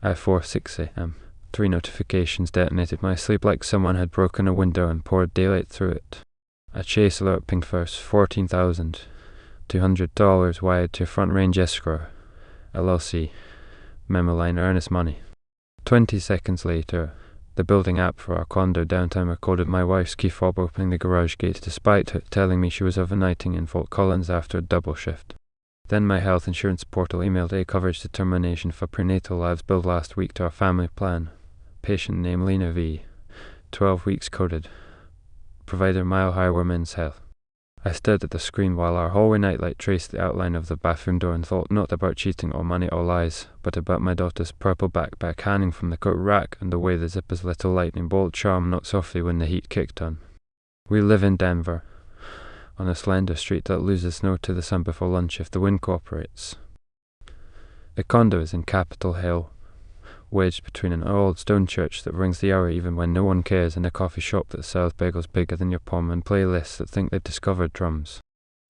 At 4:06 a.m., 3 notifications detonated my sleep like someone had broken a window and poured daylight through it. A chase alert pinged first, $14,200 wired to Front Range Escrow, LLC, memo line earnest money. 20 seconds later, the building app for our condo downtown recorded my wife's key fob opening the garage gate despite her telling me she was overnighting in Fort Collins after a double shift. Then my health insurance portal emailed a coverage determination for prenatal lives billed last week to our family plan. Patient name Lena V. 12 weeks coded. Provider Mile High Women's Health. I stared at the screen while our hallway nightlight traced the outline of the bathroom door and thought not about cheating or money or lies, but about my daughter's purple backpack hanging from the coat rack and the way the zipper's little lightning bolt charm knocked softly when the heat kicked on. We live in Denver, on a slender street that loses snow to the sun before lunch if the wind cooperates. The condo is in Capitol Hill, wedged between an old stone church that rings the hour even when no one cares and a coffee shop that sells bagels bigger than your palm and playlists that think they've discovered drums.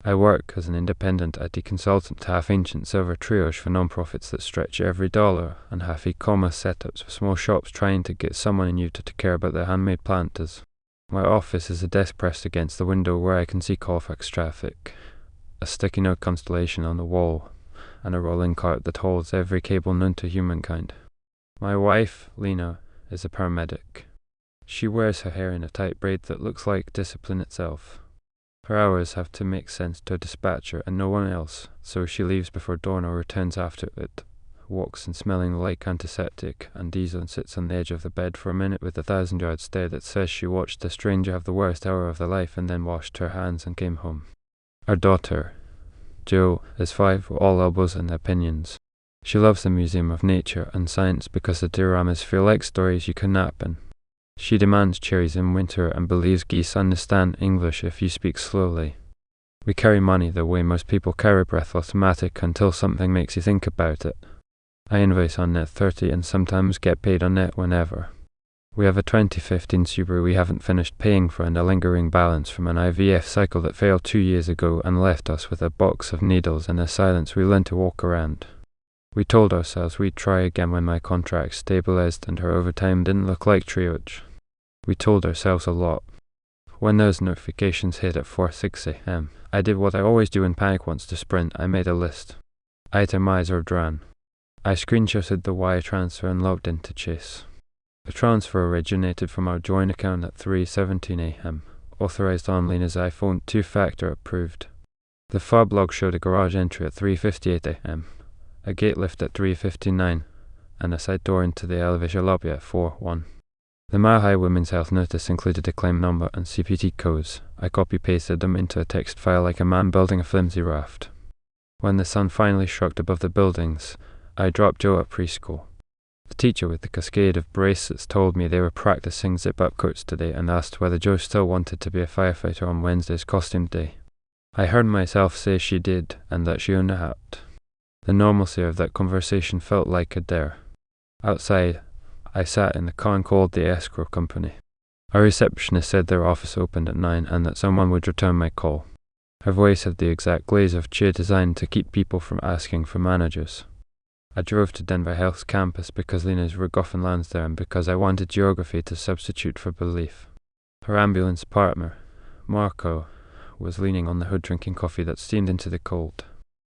I work as an independent IT consultant to half-ancient silver triage for non-profits that stretch every dollar and half e-commerce setups for small shops trying to get someone in Utah to care about their handmade planters. My office is a desk pressed against the window where I can see Colfax traffic, a sticky note constellation on the wall, and a rolling cart that holds every cable known to humankind. My wife, Lena, is a paramedic. She wears her hair in a tight braid that looks like discipline itself. Her hours have to make sense to a dispatcher and no one else, so she leaves before dawn or returns after it, walks in smelling like antiseptic and diesel and sits on the edge of the bed for a minute with a 1,000-yard stare that says she watched a stranger have the worst hour of their life and then washed her hands and came home. Our daughter, Jo, is 5 with all elbows and opinions. She loves the Museum of Nature and Science because the dioramas feel like stories you can nap in. She demands cherries in winter and believes geese understand English if you speak slowly. We carry money the way most people carry breath automatic until something makes you think about it. I invoice on net 30 and sometimes get paid on net whenever. We have a 2015 Subaru we haven't finished paying for and a lingering balance from an IVF cycle that failed 2 years ago and left us with a box of needles and a silence we learned to walk around. We told ourselves we'd try again when my contract stabilized and her overtime didn't look like triage. We told ourselves a lot. When those notifications hit at 4:06 a.m., I did what I always do when panic wants to sprint. I made a list. Itemize or DRAN. I screenshotted the wire transfer and logged into Chase. The transfer originated from our joint account at 3:17 a.m., authorized on Lena's iPhone, 2-factor approved. The fob log showed a garage entry at 3:58 a.m., a gate lift at 3:59, and a side door into the elevator lobby at 4:01. The Mile High Women's Health notice included a claim number and CPT codes. I copy-pasted them into a text file like a man building a flimsy raft. When the sun finally shrugged above the buildings, I dropped Jo at preschool. The teacher with the cascade of bracelets told me they were practicing zip-up coats today and asked whether Jo still wanted to be a firefighter on Wednesday's costume day. I heard myself say she did and that she owned a hat. The normalcy of that conversation felt like a dare. Outside, I sat in the car and called the escrow company. Our receptionist said their office opened at 9 and that someone would return my call. Her voice had the exact glaze of cheer designed to keep people from asking for managers. I drove to Denver Health's campus because Lena's Rigoffin lands there and because I wanted geography to substitute for belief. Her ambulance partner, Marco, was leaning on the hood drinking coffee that steamed into the cold.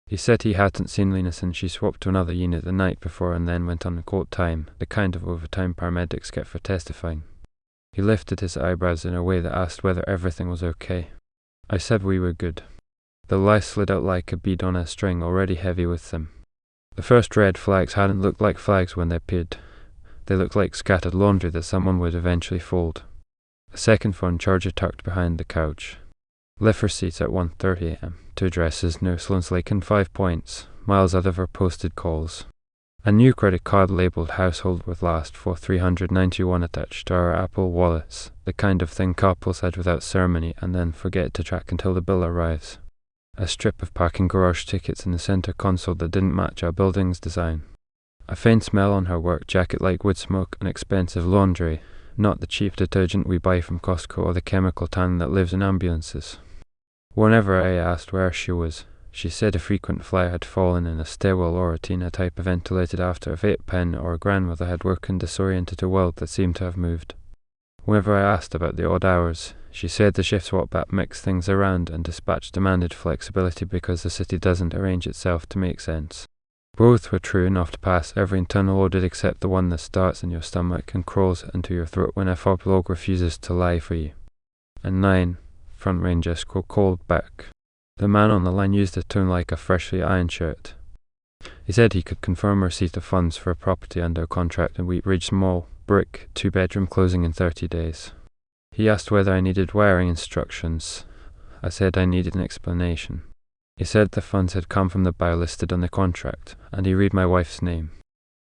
He said he hadn't seen Lena since she swapped to another unit the night before and then went on court time, the kind of overtime paramedics get for testifying. He lifted his eyebrows in a way that asked whether everything was okay. I said we were good. The lights slid out like a bead on a string already heavy with them. The first red flags hadn't looked like flags when they appeared. They looked like scattered laundry that someone would eventually fold. A second phone charger tucked behind the couch. Left for seats at 1:30 a.m. 2 addresses near Sloan's Lake and 5 points, miles out of her posted calls. A new credit card labeled household with last for $391 attached to our Apple wallets, the kind of thing couples had without ceremony and then forget to track until the bill arrives. A strip of parking garage tickets in the center console that didn't match our building's design. A faint smell on her work jacket like wood smoke and expensive laundry, not the cheap detergent we buy from Costco or the chemical tan that lives in ambulances. Whenever I asked where she was She said a frequent flyer had fallen in a stairwell or a teen, a type of ventilated after a vape pen, or a grandmother had woken disoriented a world that seemed to have moved. Whenever I asked about the odd hours, she said the shift swap app mixed things around and dispatch demanded flexibility because the city doesn't arrange itself to make sense. Both were true enough to pass every internal audit except the one that starts in your stomach and crawls into your throat when a fob log refuses to lie for you. And 9, front range escrow called back. The man on the line used a tone like a freshly ironed shirt. He said he could confirm receipt of funds for a property under contract in Wheat Ridge Mall, brick, 2-bedroom, closing in 30 days. He asked whether I needed wiring instructions. I said I needed an explanation. He said the funds had come from the buyer listed on the contract, and he read my wife's name.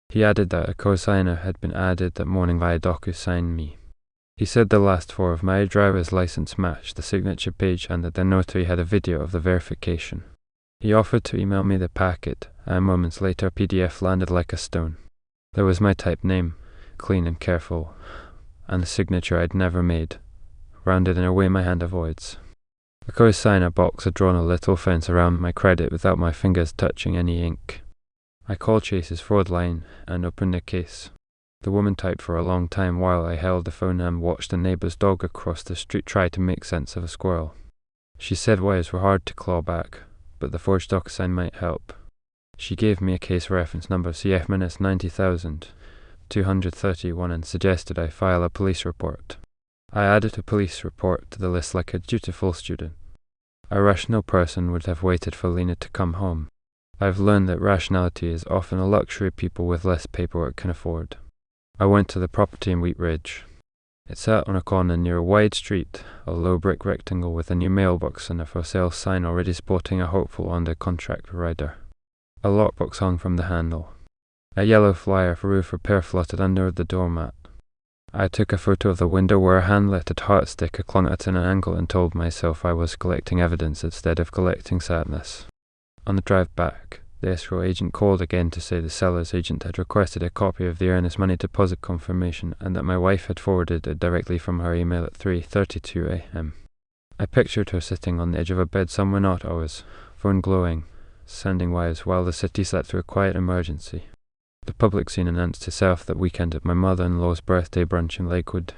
He added that a co-signer had been added that morning via DocuSign me. He said the last 4 of my driver's license matched the signature page and that the notary had a video of the verification. He offered to email me the packet, and moments later a PDF landed like a stone. There was my typed name, clean and careful, and the signature I'd never made, rounded in a way my hand avoids. The co-signer box had drawn a little fence around my credit without my fingers touching any ink. I called Chase's fraud line and opened the case. The woman typed for a long time while I held the phone and watched a neighbour's dog across the street try to make sense of a squirrel. She said wires were hard to claw back, but the forged DocuSign might help. She gave me a case reference number CF-90231 and suggested I file a police report. I added a police report to the list like a dutiful student. A rational person would have waited for Lena to come home. I've learned that rationality is often a luxury people with less paperwork can afford. I went to the property in Wheat Ridge. It sat on a corner near a wide street, a low brick rectangle with a new mailbox and a for sale sign already sporting a hopeful under contract rider. A lockbox hung from the handle. A yellow flyer for roof repair fluttered under the doormat. I took a photo of the window where a hand-lettered heart sticker clung at an angle and told myself I was collecting evidence instead of collecting sadness. On the drive back, the escrow agent called again to say the seller's agent had requested a copy of the earnest money deposit confirmation and that my wife had forwarded it directly from her email at 3:32 a.m. I pictured her sitting on the edge of a bed somewhere not ours, phone glowing, sending wires while the city slept through a quiet emergency. The public scene announced itself that weekend at my mother-in-law's birthday brunch in Lakewood,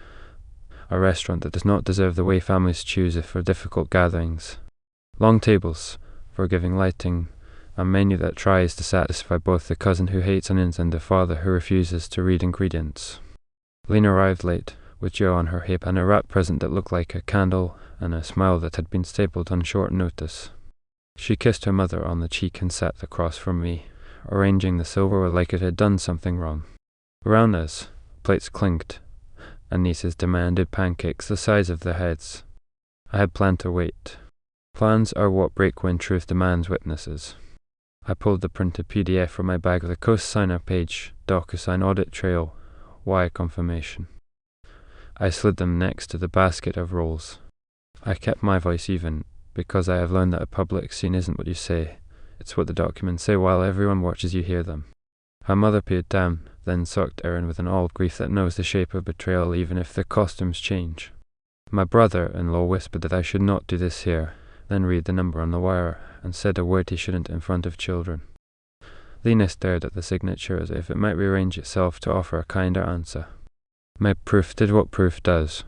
a restaurant that does not deserve the way families choose it for difficult gatherings. Long tables, forgiving lighting, a menu that tries to satisfy both the cousin who hates onions and the father who refuses to read ingredients. Lena arrived late, with Joe on her hip and a wrapped present that looked like a candle and a smile that had been stapled on short notice. She kissed her mother on the cheek and sat across from me, arranging the silverware like it had done something wrong. Around us, plates clinked, and nieces demanded pancakes the size of their heads. I had planned to wait. Plans are what break when truth demands witnesses. I pulled the printed PDF from my bag with a co-signer page, DocuSign audit trail, wire confirmation. I slid them next to the basket of rolls. I kept my voice even, because I have learned that a public scene isn't what you say, it's what the documents say while everyone watches you hear them. Her mother peered down, then sucked Erin with an old grief that knows the shape of betrayal even if the costumes change. My brother-in-law whispered that I should not do this here, then read the number on the wire, and said a word he shouldn't in front of children. Lena stared at the signature as if it might rearrange itself to offer a kinder answer. My proof did what proof does.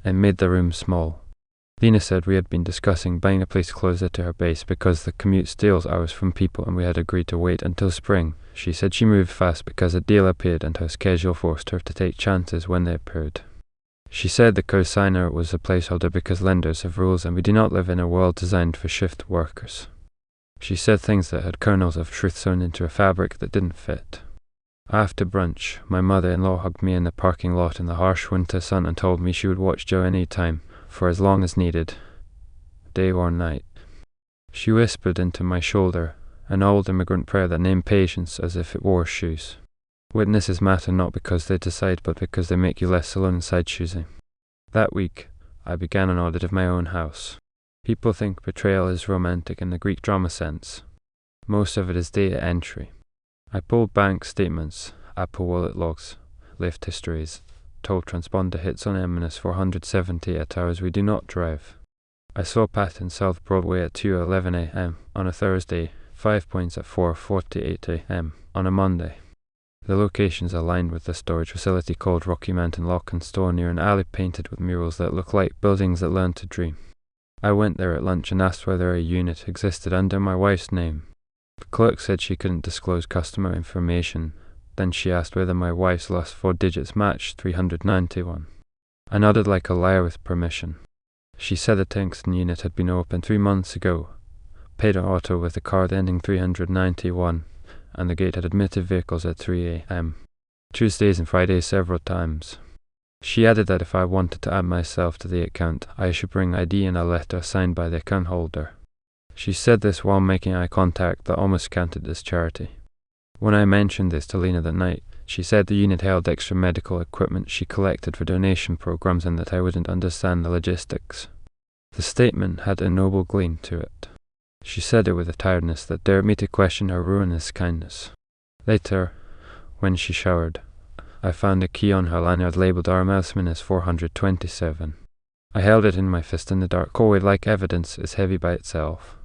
It made the room small. Lena said we had been discussing buying a place closer to her base because the commute steals hours from people and we had agreed to wait until spring. She said she moved fast because a deal appeared and her schedule forced her to take chances when they appeared. She said the co-signer was a placeholder because lenders have rules and we do not live in a world designed for shift workers. She said things that had kernels of truth sewn into a fabric that didn't fit. After brunch, my mother-in-law hugged me in the parking lot in the harsh winter sun and told me she would watch Joe any time, for as long as needed, day or night. She whispered into my shoulder, an old immigrant prayer that named patience as if it wore shoes. Witnesses matter not because they decide, but because they make you less alone inside choosing. That week, I began an audit of my own house. People think betrayal is romantic in the Greek drama sense. Most of it is data entry. I pulled bank statements, Apple Wallet logs, lift histories, told transponder hits on M-470 at hours we do not drive. I saw Pat in South Broadway at 2:11 a.m. on a Thursday, 5 points at 4:48 a.m. on a Monday. The locations aligned with the storage facility called Rocky Mountain Lock and Store near an alley painted with murals that look like buildings that learn to dream. I went there at lunch and asked whether a unit existed under my wife's name. The clerk said she couldn't disclose customer information. Then she asked whether my wife's last 4 digits matched 391. I nodded like a liar with permission. She said the Tungsten unit had been opened 3 months ago, paid her auto with a card ending 391, and the gate had admitted vehicles at 3 a.m. Tuesdays and Fridays several times. She added that if I wanted to add myself to the account, I should bring ID and a letter signed by the account holder. She said this while making eye contact that almost counted as charity. When I mentioned this to Lena that night, she said the unit held extra medical equipment she collected for donation programs and that I wouldn't understand the logistics. The statement had a noble gleam to it. She said it with a tiredness that dared me to question her ruinous kindness. Later, when she showered, I found a key on her lanyard labelled our milestone as 427. I held it in my fist in the dark, cold like evidence is heavy by itself.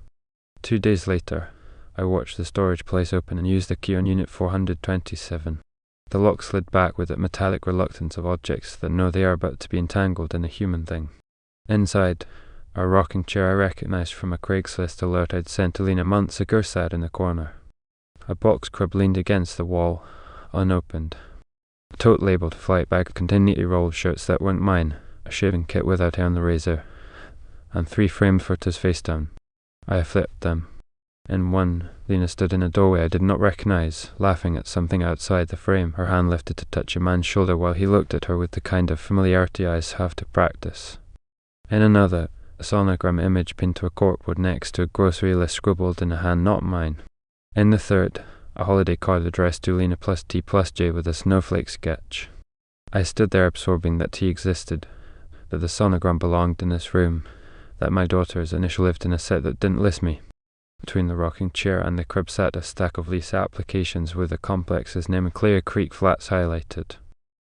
2 days later, I watched the storage place open and used the key on unit 427. The lock slid back with that metallic reluctance of objects that know they are about to be entangled in a human thing. Inside, a rocking chair I recognized from a Craigslist alert I'd sent to Lena months ago sat in the corner. A box crib leaned against the wall, unopened. A tote labelled flight bag contained neatly rolled shirts that weren't mine, a shaving kit without hair on the razor, and 3 framed photos face down. I flipped them. In one, Lena stood in a doorway I did not recognize, laughing at something outside the frame, her hand lifted to touch a man's shoulder while he looked at her with the kind of familiarity eyes have to practice. In another, a sonogram image pinned to a corkboard next to a grocery list scribbled in a hand not mine. In the third, a holiday card addressed to Lena plus T plus J with a snowflake sketch. I stood there absorbing that T existed, that the sonogram belonged in this room, that my daughter's initial lived in a set that didn't list me. Between the rocking chair and the crib sat a stack of lease applications with the complex's name and Clear Creek Flats highlighted.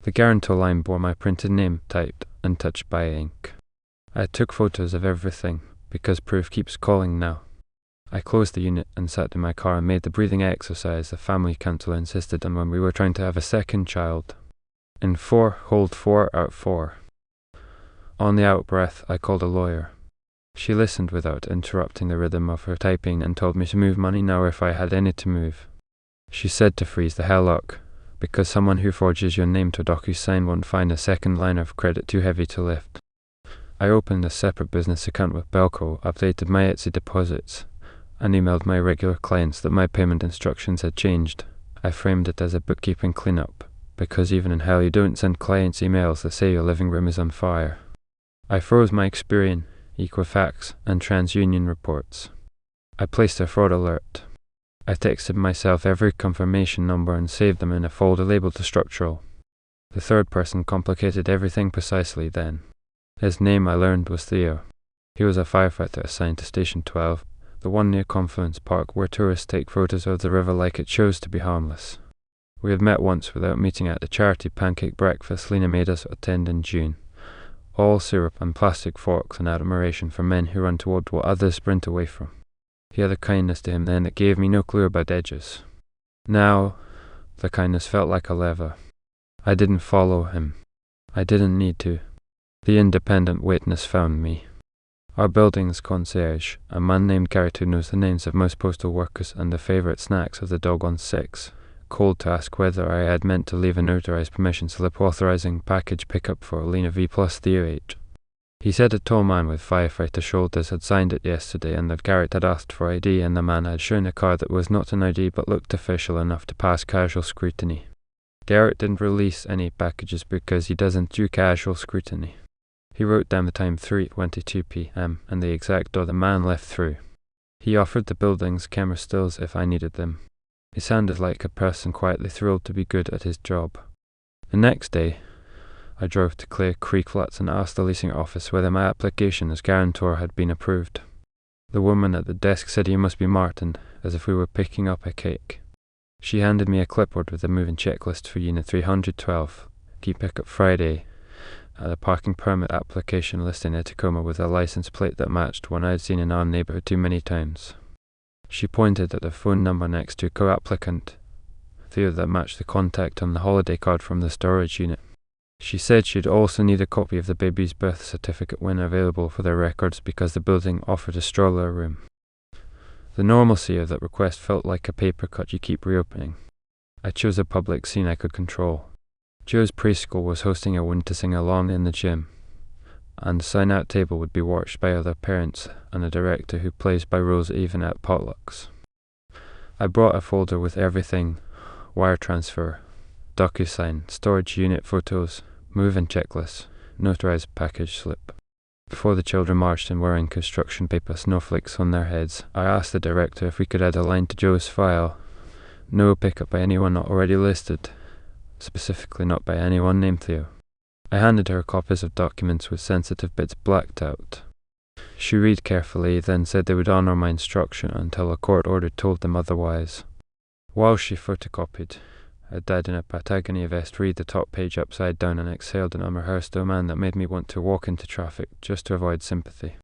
The guarantor line bore my printed name typed and touched by ink. I took photos of everything, because proof keeps calling now. I closed the unit and sat in my car and made the breathing exercise the family counselor insisted on when we were trying to have a second child. In 4, hold 4 out 4. On the out breath, I called a lawyer. She listened without interrupting the rhythm of her typing and told me to move money now if I had any to move. She said to freeze the hell up, because someone who forges your name to a DocuSign won't find a second line of credit too heavy to lift. I opened a separate business account with Belco, updated my Etsy deposits, and emailed my regular clients that my payment instructions had changed. I framed it as a bookkeeping cleanup, because even in hell you don't send clients emails that say your living room is on fire. I froze my Experian, Equifax, and TransUnion reports. I placed a fraud alert. I texted myself every confirmation number and saved them in a folder labeled to structural. The third person complicated everything precisely then. His name, I learned, was Theo. He was a firefighter assigned to Station 12, the one near Confluence Park where tourists take photos of the river like it chose to be harmless. We had met once without meeting at the charity pancake breakfast Lena made us attend in June. All syrup and plastic forks and admiration for men who run toward what others sprint away from. He had a kindness to him then that gave me no clue about edges. Now, the kindness felt like a lever. I didn't follow him. I didn't need to. The independent witness found me. Our building's concierge, a man named Garrett who knows the names of most postal workers and the favourite snacks of the dog on 6, called to ask whether I had meant to leave a notarized permission slip authorizing package pickup for Lena V plus Theo H. He said a tall man with firefighter shoulders had signed it yesterday and that Garrett had asked for ID and the man had shown a card that was not an ID but looked official enough to pass casual scrutiny. Garrett didn't release any packages because he doesn't do casual scrutiny. He wrote down the time 3:22 p.m. and the exact door the man left through. He offered the building's camera stills if I needed them. He sounded like a person quietly thrilled to be good at his job. The next day, I drove to Clear Creek Flats and asked the leasing office whether my application as guarantor had been approved. The woman at the desk said he must be Martin, as if we were picking up a cake. She handed me a clipboard with a moving checklist for Unit 312, key pickup Friday, at a parking permit application listed in Tacoma with a license plate that matched one I'd seen in our neighborhood too many times. She pointed at the phone number next to co-applicant, Theo, that matched the contact on the holiday card from the storage unit. She said she'd also need a copy of the baby's birth certificate when available for their records because the building offered a stroller room. The normalcy of that request felt like a paper cut you keep reopening. I chose a public scene I could control. Joe's preschool was hosting a winter sing-along in the gym, and the sign-out table would be watched by other parents and a director who plays by rules even at potlucks. I brought a folder with everything: wire transfer, DocuSign, storage unit photos, move-in checklist, notarized package slip. Before the children marched in wearing construction paper snowflakes on their heads, I asked the director if we could add a line to Joe's file: no pickup by anyone not already listed, specifically not by anyone named Theo. I handed her copies of documents with sensitive bits blacked out. She read carefully, then said they would honor my instruction until a court order told them otherwise. While she photocopied, a dad in a Patagonia vest read the top page upside down and exhaled an unrehearsed oman that made me want to walk into traffic just to avoid sympathy.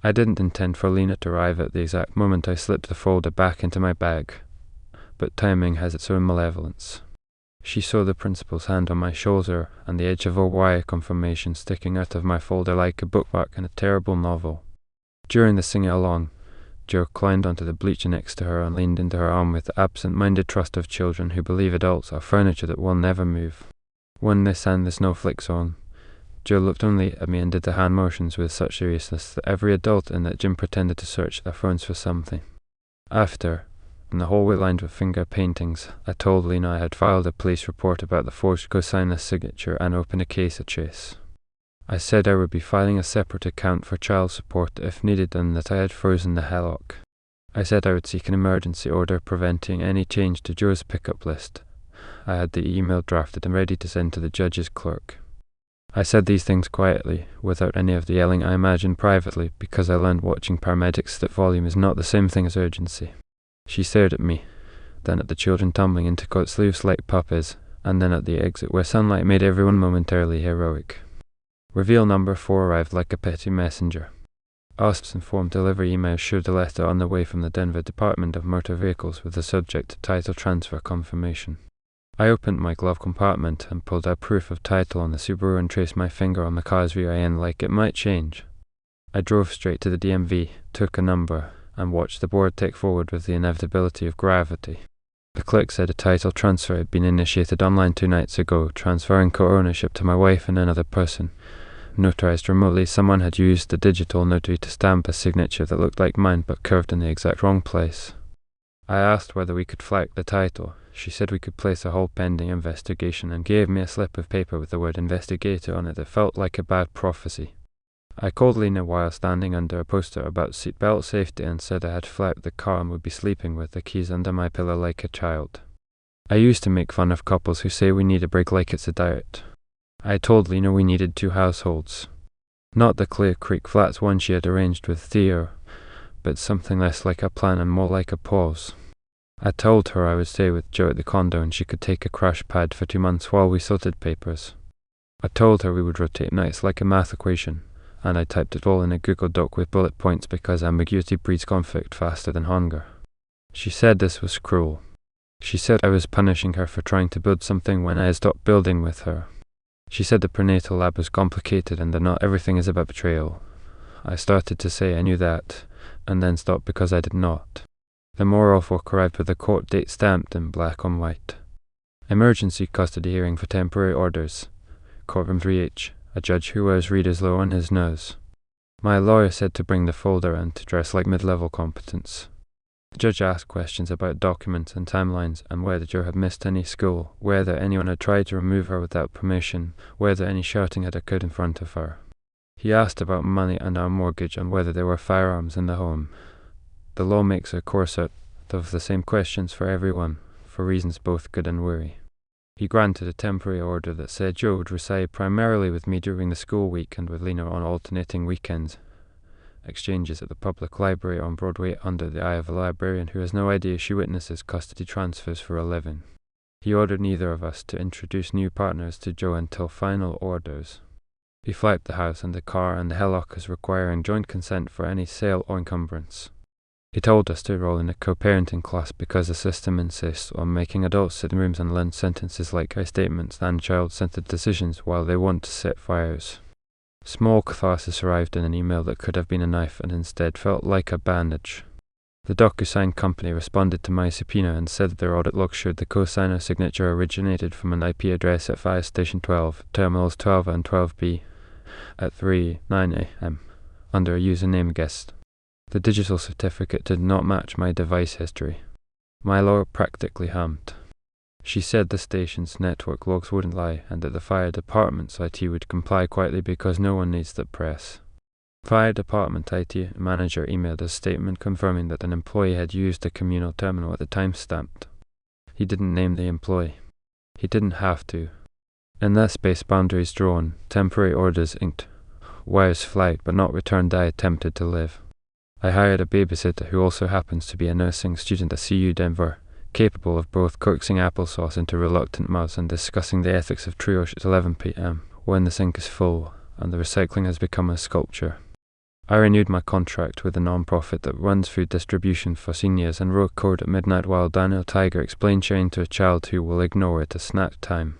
I didn't intend for Lena to arrive at the exact moment I slipped the folder back into my bag, but timing has its own malevolence. She saw the principal's hand on my shoulder and the edge of a wire confirmation sticking out of my folder like a bookmark in a terrible novel. During the sing-along, Joe climbed onto the bleacher next to her and leaned into her arm with the absent-minded trust of children who believe adults are furniture that will never move. When they sang the snowflake song, Joe looked only at me and did the hand motions with such seriousness that every adult in that gym pretended to search their phones for something. After, in the hallway lined with finger paintings, I told Lena I had filed a police report about the forged cosigner's signature and opened a case of chase. I said I would be filing a separate account for child support if needed and that I had frozen the HELOC. I said I would seek an emergency order preventing any change to Joe's pickup list. I had the email drafted and ready to send to the judge's clerk. I said these things quietly, without any of the yelling I imagined privately, because I learned watching paramedics that volume is not the same thing as urgency. She stared at me, then at the children tumbling into coat sleeves like puppies, and then at the exit where sunlight made everyone momentarily heroic. Reveal number 4 arrived like a petty messenger. OSP's informed delivery email showed a letter on the way from the Denver Department of Motor Vehicles with the subject title transfer confirmation. I opened my glove compartment and pulled out proof of title on the Subaru and traced my finger on the car's rear end like it might change. I drove straight to the DMV, took a number, and watched the board take forward with the inevitability of gravity. The clerk said a title transfer had been initiated online 2 nights ago, transferring co-ownership to my wife and another person. Notarized remotely, someone had used the digital notary to stamp a signature that looked like mine but curved in the exact wrong place. I asked whether we could flag the title. She said we could place a hold pending investigation and gave me a slip of paper with the word investigator on it that felt like a bad prophecy. I called Lena while standing under a poster about seatbelt safety and said I had flagged the car and would be sleeping with the keys under my pillow like a child. I used to make fun of couples who say we need a break like it's a diet. I told Lena we needed 2 households. Not the Clear Creek Flats one she had arranged with Theo, but something less like a plan and more like a pause. I told her I would stay with Joe at the condo and she could take a crash pad for 2 months while we sorted papers. I told her we would rotate nights like a math equation, and I typed it all in a Google Doc with bullet points because ambiguity breeds conflict faster than hunger. She said this was cruel. She said I was punishing her for trying to build something when I had stopped building with her. She said the prenatal lab was complicated and that not everything is about betrayal. I started to say I knew that, and then stopped because I did not. The moral fork arrived with a court date stamped in black on white. Emergency custody hearing for temporary orders. Courtroom 3H. A judge who wears readers low on his nose. My lawyer said to bring the folder and to dress like mid-level competence. The judge asked questions about documents and timelines and whether Joe had missed any school, whether anyone had tried to remove her without permission, whether any shouting had occurred in front of her. He asked about money and our mortgage and whether there were firearms in the home. The law makes a course out of the same questions for everyone, for reasons both good and weary. He granted a temporary order that said Joe would reside primarily with me during the school week and with Lena on alternating weekends. Exchanges at the public library on Broadway under the eye of a librarian who has no idea she witnesses custody transfers for a living. He ordered neither of us to introduce new partners to Joe until final orders. We flagged the house and the car and the hillock as requiring joint consent for any sale or encumbrance. He told us to enroll in a co-parenting class because the system insists on making adults sit in rooms and learn sentences like I statements and child-centered decisions while they want to set fires. Small catharsis arrived in an email that could have been a knife and instead felt like a bandage. The DocuSign company responded to my subpoena and said that their audit log showed the co-signer's signature originated from an IP address at Fire Station 12, Terminals 12 and 12B, at 3:09 am, under a username guest. The digital certificate did not match my device history. My lawyer practically hummed. She said the station's network logs wouldn't lie and that the fire department's IT would comply quietly because no one needs the press. Fire department IT manager emailed a statement confirming that an employee had used the communal terminal at the time stamped. He didn't name the employee. He didn't have to. In that space, boundaries drawn, temporary orders inked, wires flagged but not returned, I attempted to live. I hired a babysitter who also happens to be a nursing student at CU Denver, capable of both coaxing applesauce into reluctant mouths and discussing the ethics of triage at 11 p.m. when the sink is full and the recycling has become a sculpture. I renewed my contract with a non-profit that runs food distribution for seniors and wrote code at midnight while Daniel Tiger explained sharing to a child who will ignore it as snack time.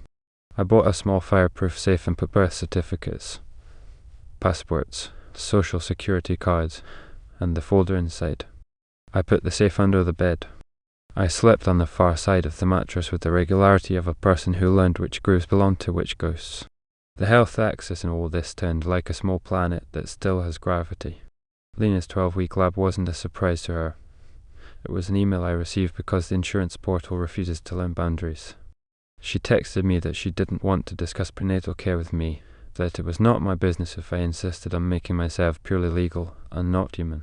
I bought a small fireproof safe and put birth certificates, passports, social security cards, and the folder inside. I put the safe under the bed. I slept on the far side of the mattress with the regularity of a person who learned which grooves belonged to which ghosts. The health axis in all this turned like a small planet that still has gravity. Lena's 12-week lab wasn't a surprise to her. It was an email I received because the insurance portal refuses to learn boundaries. She texted me that she didn't want to discuss prenatal care with me, that it was not my business if I insisted on making myself purely legal and not human.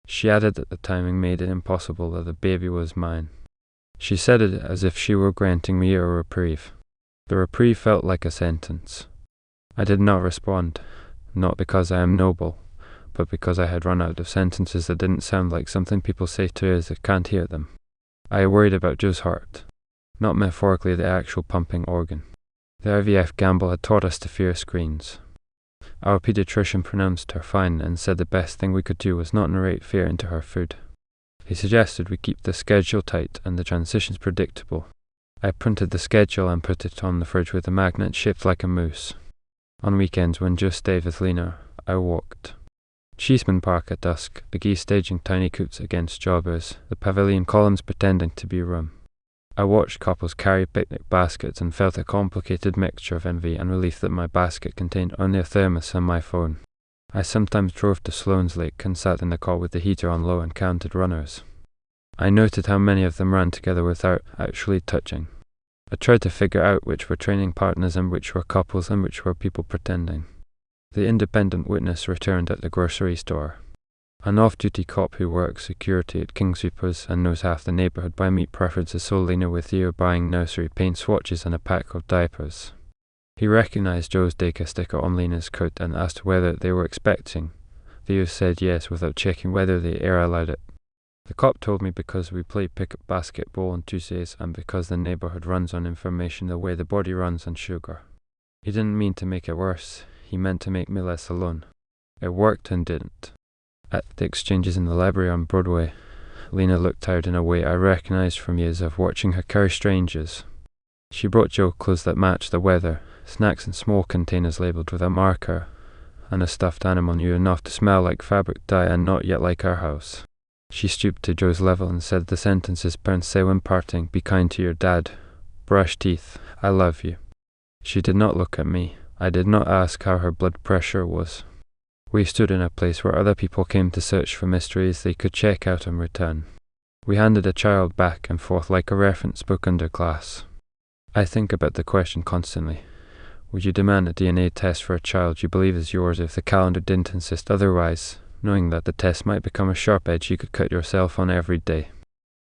She added that the timing made it impossible that the baby was mine. She said it as if she were granting me a reprieve. The reprieve felt like a sentence. I did not respond, not because I am noble, but because I had run out of sentences that didn't sound like something people say to ears that can't hear them. I worried about Joe's heart, not metaphorically the actual pumping organ. The IVF gamble had taught us to fear screens. Our pediatrician pronounced her fine and said the best thing we could do was not narrate fear into her food. He suggested we keep the schedule tight and the transitions predictable. I printed the schedule and put it on the fridge with a magnet shaped like a moose. On weekends, when Joe stayed with Lena, I walked. Cheeseman Park at dusk, the geese staging tiny coots against jobbers, the pavilion columns pretending to be room. I watched couples carry picnic baskets and felt a complicated mixture of envy and relief that my basket contained only a thermos and my phone. I sometimes drove to Sloan's Lake and sat in the car with the heater on low and counted runners. I noted how many of them ran together without actually touching. I tried to figure out which were training partners and which were couples and which were people pretending. The independent witness returned at the grocery store. An off-duty cop who works security at King Soopers and knows half the neighbourhood by meat preferences saw Lena with Theo buying nursery paint swatches and a pack of diapers. He recognised Joe's daycare sticker on Lena's coat and asked whether they were expecting. Theo said yes without checking whether the air allowed it. The cop told me because we play pick-up basketball on Tuesdays and because the neighbourhood runs on information the way the body runs on sugar. He didn't mean to make it worse, he meant to make me less alone. It worked and didn't. At the exchanges in the library on Broadway, Lena looked tired in a way I recognised from years of watching her carry strangers. She brought Joe clothes that matched the weather, snacks in small containers labelled with a marker, and a stuffed animal new enough to smell like fabric dye and not yet like our house. She stooped to Joe's level and said the sentences parents say when parting: be kind to your dad, brush teeth, I love you. She did not look at me. I did not ask how her blood pressure was. We stood in a place where other people came to search for mysteries they could check out and return. We handed a child back and forth like a reference book under class. I think about the question constantly. Would you demand a DNA test for a child you believe is yours if the calendar didn't insist otherwise, knowing that the test might become a sharp edge you could cut yourself on every day?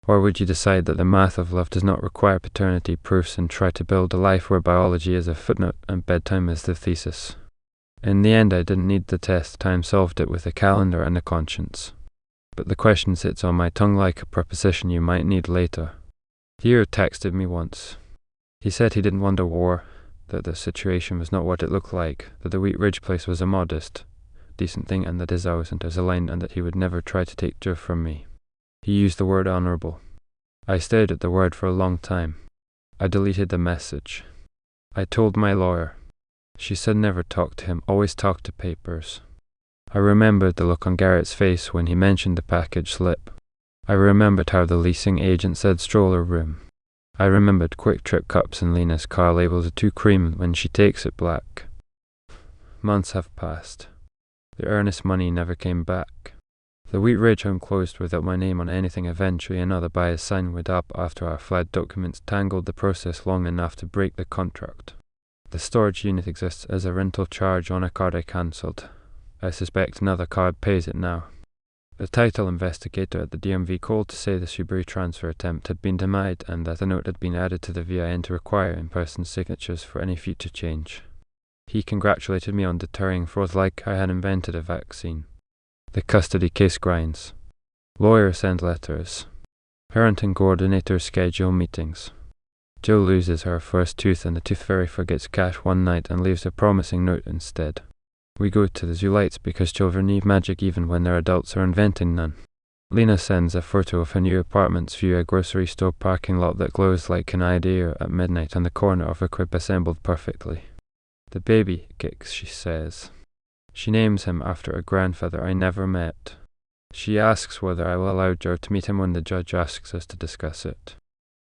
Or would you decide that the math of love does not require paternity proofs and try to build a life where biology is a footnote and bedtime is the thesis? In the end, I didn't need the test. Time solved it with a calendar and a conscience. But the question sits on my tongue like a preposition you might need later. Theo texted me once. He said he didn't want a war, that the situation was not what it looked like, that the Wheat Ridge place was a modest, decent thing, and that his hours was aligned, and that he would never try to take Joe from me. He used the word honourable. I stared at the word for a long time. I deleted the message. I told my lawyer. She said never talk to him, always talk to papers. I remembered the look on Garrett's face when he mentioned the package slip. I remembered how the leasing agent said stroller room. I remembered Quick Trip cups in Lena's car labeled too cream when she takes it black. Months have passed. The earnest money never came back. The Wheat Ridge home closed without my name on anything. Eventually another buyer's sign went up after our flood documents tangled the process long enough to break the contract. The storage unit exists as a rental charge on a card I cancelled. I suspect another card pays it now. The title investigator at the DMV called to say the Subaru transfer attempt had been denied and that a note had been added to the VIN to require in-person signatures for any future change. He congratulated me on deterring fraud like I had invented a vaccine. The custody case grinds. Lawyer sends letters. Parenting coordinators schedule meetings. Jill loses her first tooth and the tooth fairy forgets cash one night and leaves a promising note instead. We go to the zoo lights because children need magic even when their adults are inventing none. Lena sends a photo of her new apartments via a grocery store parking lot that glows like an idea at midnight and the corner of a crib assembled perfectly. The baby kicks, she says. She names him after a grandfather I never met. She asks whether I will allow Joe to meet him when the judge asks us to discuss it.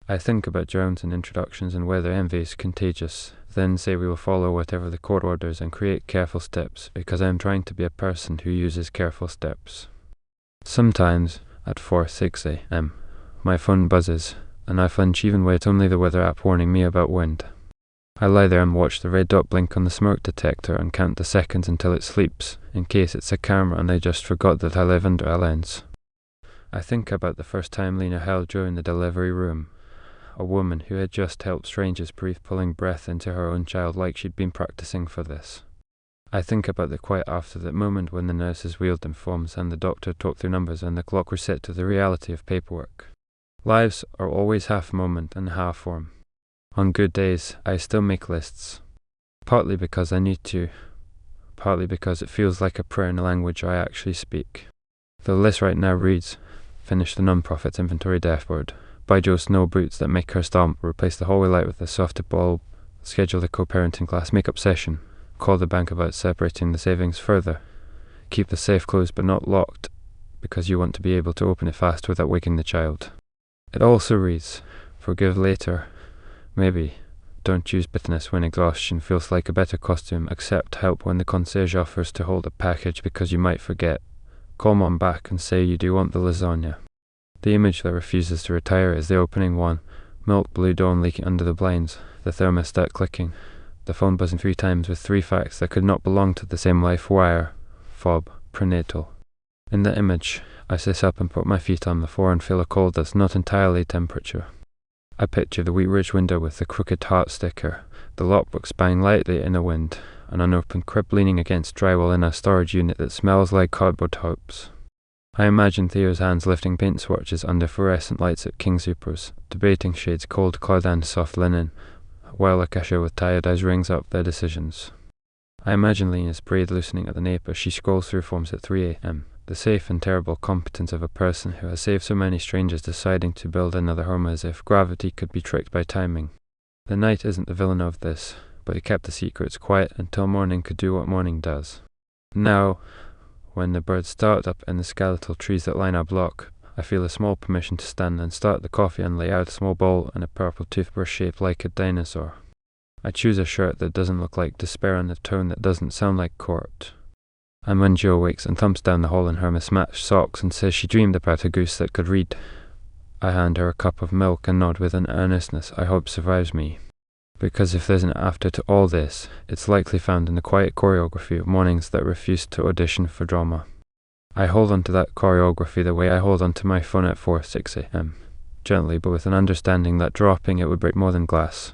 I think about germs and introductions and whether envy is contagious, then say we will follow whatever the court orders and create careful steps, because I am trying to be a person who uses careful steps. Sometimes, at 4:06 a.m., my phone buzzes, and I flinch even when it's only the weather app warning me about wind. I lie there and watch the red dot blink on the smoke detector and count the seconds until it sleeps, in case it's a camera and I just forgot that I live under a lens. I think about the first time Lena held Joe in the delivery room. A woman who had just helped strangers breathe, pulling breath into her own child like she'd been practicing for this. I think about the quiet after that moment when the nurses wheeled in forms and the doctor talked through numbers and the clock reset to the reality of paperwork. Lives are always half moment and half form. On good days, I still make lists. Partly because I need to, partly because it feels like a prayer in a language I actually speak. The list right now reads: finish the non-profits inventory dashboard, buy Joe snow boots that make her stomp, replace the hallway light with a softer bulb, schedule the co-parenting class makeup session, call the bank about separating the savings further, keep the safe closed but not locked because you want to be able to open it fast without waking the child. It also reads: forgive later. Maybe. Don't choose bitterness when exhaustion feels like a better costume. Accept help when the concierge offers to hold a package because you might forget. Call mom back and say you do want the lasagna. The image that refuses to retire is the opening one. Milk blue dawn leaking under the blinds, the thermostat clicking, the phone buzzing 3 times with 3 facts that could not belong to the same life wire. Fob, prenatal. In the image, I sit up and put my feet on the floor and feel a cold that's not entirely temperature. I picture the Wheat Ridge window with the crooked heart sticker, the lockbox banging lightly in a wind, an unopened crib leaning against drywall in a storage unit that smells like cardboard hopes. I imagine Theo's hands lifting paint swatches under fluorescent lights at King Soopers, debating shades cold cloud and soft linen, while a cashier with tired eyes rings up their decisions. I imagine Lena's braid loosening at the nape as she scrolls through forms at 3 a.m. The safe and terrible competence of a person who has saved so many strangers deciding to build another home as if gravity could be tricked by timing. The night isn't the villain of this, but he kept the secrets quiet until morning could do what morning does. Now, when the birds start up in the skeletal trees that line our block, I feel a small permission to stand and start the coffee and lay out a small bowl and a purple toothbrush shaped like a dinosaur. I choose a shirt that doesn't look like despair and a tone that doesn't sound like court. And when Jill wakes and thumps down the hall in her mismatched socks and says she dreamed about a goose that could read, I hand her a cup of milk and nod with an earnestness I hope survives me. Because if there's an after to all this, it's likely found in the quiet choreography of mornings that refuse to audition for drama. I hold on to that choreography the way I hold on to my phone at 4:06 a.m. Gently, but with an understanding that dropping it would break more than glass.